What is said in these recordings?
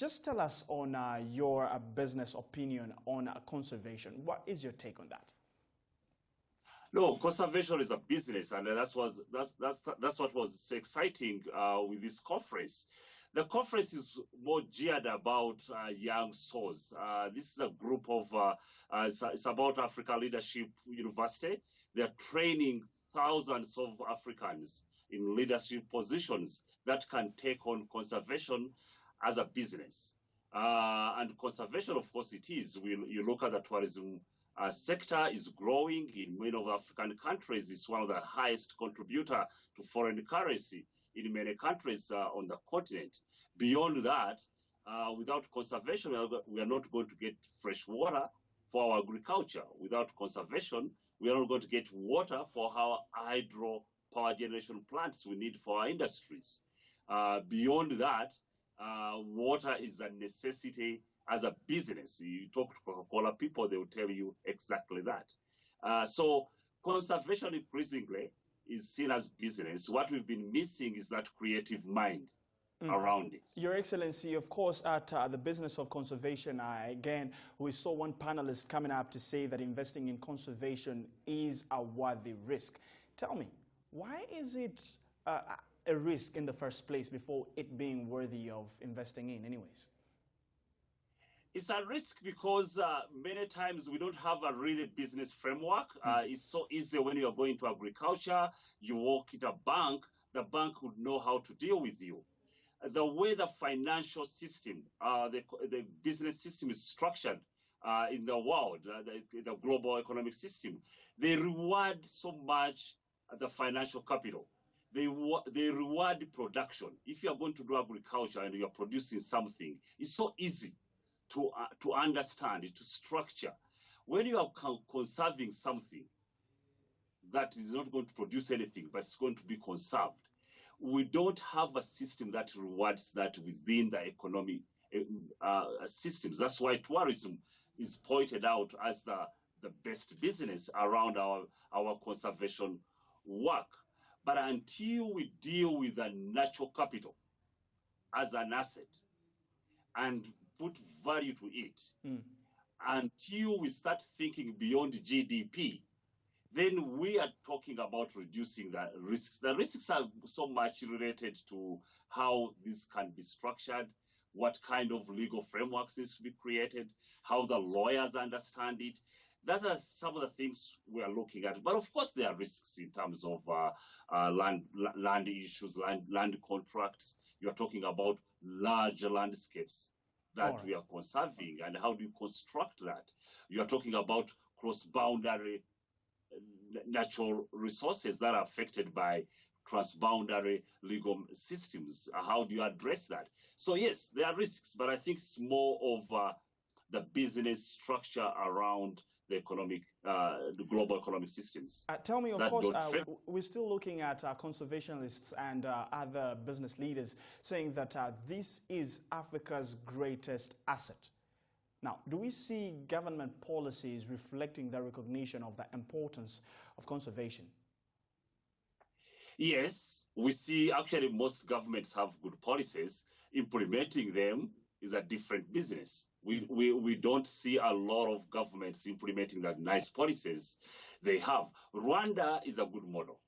Just tell us on your business opinion on conservation. What is your take on that? No, conservation is a business, and that's what was so exciting with this conference. The conference is more geared about young souls. This is a group of, it's about Africa Leadership University. They're training thousands of Africans in leadership positions that can take on conservation as a business. And conservation, of course, it is. You look at the tourism sector is growing in many of African countries. It's one of the highest contributor to foreign currency in many countries on the continent. Beyond that, without conservation, we are not going to get fresh water for our agriculture. Without conservation, we are not going to get water for our hydro power generation plants we need for our industries. Beyond that, water is a necessity as a business. You talk to Coca-Cola people, they will tell you exactly that. So conservation increasingly is seen as business. What we've been missing is that creative mind around it. Your Excellency, of course, at the business of conservation, again, we saw one panelist coming up to say that investing in conservation is a worthy risk. Tell me, why is it a risk in the first place before it being worthy of investing in anyways? It's a risk because many times we don't have a really business framework. It's so easy when you are going to agriculture, you walk in a bank, the bank would know how to deal with you. The way the financial system, the business system is structured in the world, the global economic system, they reward so much the financial capital. They reward production. If you are going to do agriculture and you are producing something, it's so easy to understand it, to structure. When you are conserving something that is not going to produce anything, but it's going to be conserved, we don't have a system that rewards that within the economic systems. That's why tourism is pointed out as the best business around our conservation work. But until we deal with the natural capital as an asset and put value to it, until we start thinking beyond GDP, then we are talking about reducing the risks. The risks are so much related to how this can be structured, what kind of legal frameworks needs to be created, how the lawyers understand it. Those are some of the things we are looking at. But of course, there are risks in terms of land issues, land contracts. You're talking about large landscapes that we are conserving, and how do you construct that? You are talking about cross-boundary natural resources that are affected by transboundary legal systems. How do you address that? So yes, there are risks, but I think it's more of the business structure around the economic, the global economic systems. Tell me, of course, we're still looking at conservationists and other business leaders saying that this is Africa's greatest asset. Now, do we see government policies reflecting the recognition of the importance of conservation? Yes, we see actually most governments have good policies. Implementing them is a different business. We don't see a lot of governments implementing the nice policies they have. Rwanda is a good model.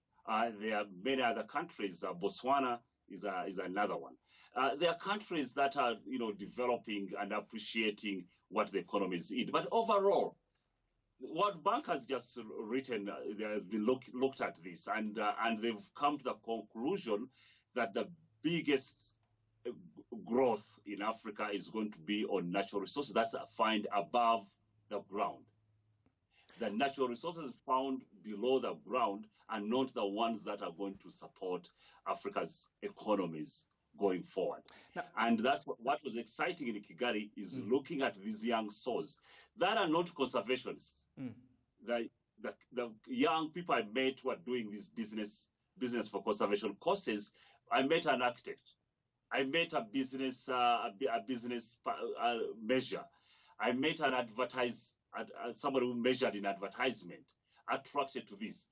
There are many other countries. Botswana is another one. There are countries that are, developing and appreciating what the economies need. But overall, World Bank has just written, they have been looked at this, and they've come to the conclusion that the biggest growth in Africa is going to be on natural resources that's found above the ground. The natural resources found below the ground are not the ones that are going to support Africa's economies going forward. Now, and that's what was exciting in Kigali is looking at these young souls that are not conservationists. The young people I met who are doing this business for conservation courses. I met an architect. I met a business measure. I met somebody who measured in advertisement, attracted to this.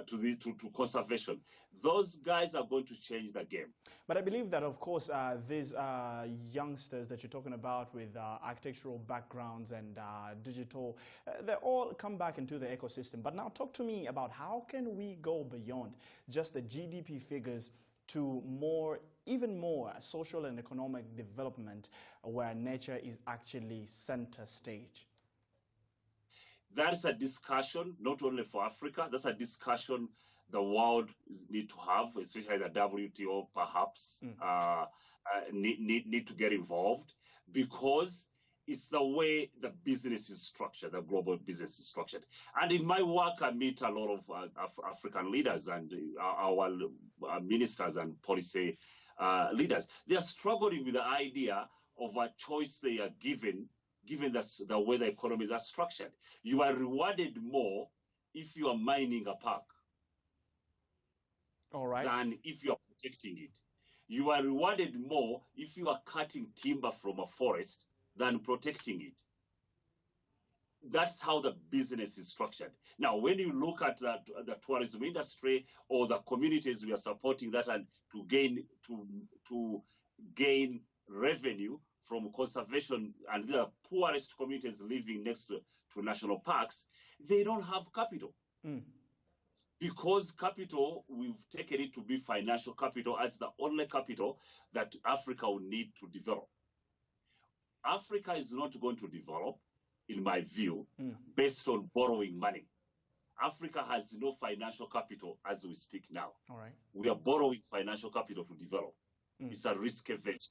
to conservation. Those guys are going to change the game. But I believe that, of course, these youngsters that you're talking about with architectural backgrounds and digital, they all come back into the ecosystem. But now talk to me about how can we go beyond just the GDP figures to even more social and economic development where nature is actually center stage? That is a discussion not only for Africa, that's a discussion the world need to have, especially the WTO perhaps need to get involved, because it's the way the business is structured, the global business is structured. And in my work, I meet a lot of African leaders and our ministers and policy leaders. They are struggling with the idea of a choice they are given the way the economies are structured. You are rewarded more if you are mining a park. All right. Than if you are protecting it. You are rewarded more if you are cutting timber from a forest than protecting it. That's how the business is structured. Now, when you look at the tourism industry or the communities we are supporting that and to gain revenue from conservation, and the poorest communities living next to national parks, they don't have capital. Because capital, we've taken it to be financial capital as the only capital that Africa will need to develop. Africa is not going to develop, in my view, based on borrowing money. Africa has no financial capital as we speak now. All right. We are borrowing financial capital to develop. It's a risky venture.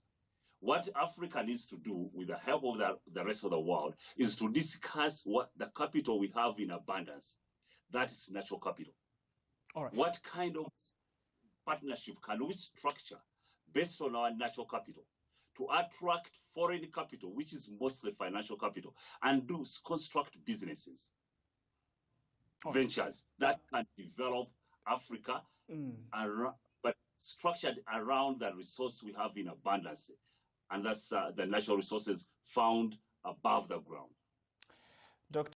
What Africa needs to do with the help of the rest of the world is to discuss what the capital we have in abundance. That is natural capital. All right. What kind of partnership can we structure based on our natural capital to attract foreign capital, which is mostly financial capital, and construct businesses, ventures that can develop Africa, but structured around the resource we have in abundance, and that's the natural resources found above the ground. Dr.